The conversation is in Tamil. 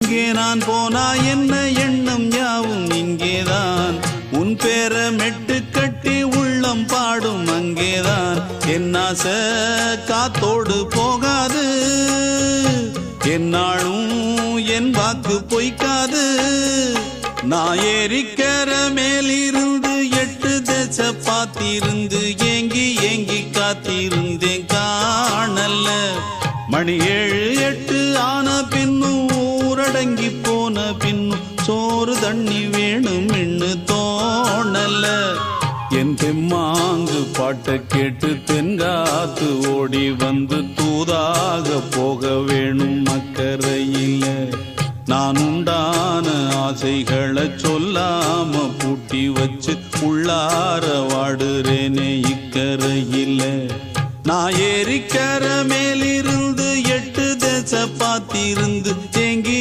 எங்கே நான் போனா என்ன எண்ணம் யாவும் இங்கேதான் உன் பேர மெட்டு கட்டி உள்ளம் பாடும் அங்கேதான் என் ஆசை காத்தோடு போகாது என்னாலும் என் வாக்கு பொய்க்காது நான் ஏறிக்கர மேலிருந்து 8 தேச பார்த்திருந்து ஏங்கி ஏங்கி காத்திருந்தேன் காணல்ல மணி 7 8 ஆன பின்னும் ஊரடங்கி போன பின்னும் சோறு தண்ணி வேணும் என்று தோணல என் தெம்மாங்கு பாட்டை கேட்டு தென்காத்து ஓடி வந்து தூதாக போக வேணும் அக்கறையில நான் உண்டான ஆசைகளை சொல்லாம பூட்டி வச்சு உள்ளார வாடுறேனே இக்கரையில நான் ஏறிக்கர மேலிருந்து 8 தேச பார்த்திருந்து ஏங்கி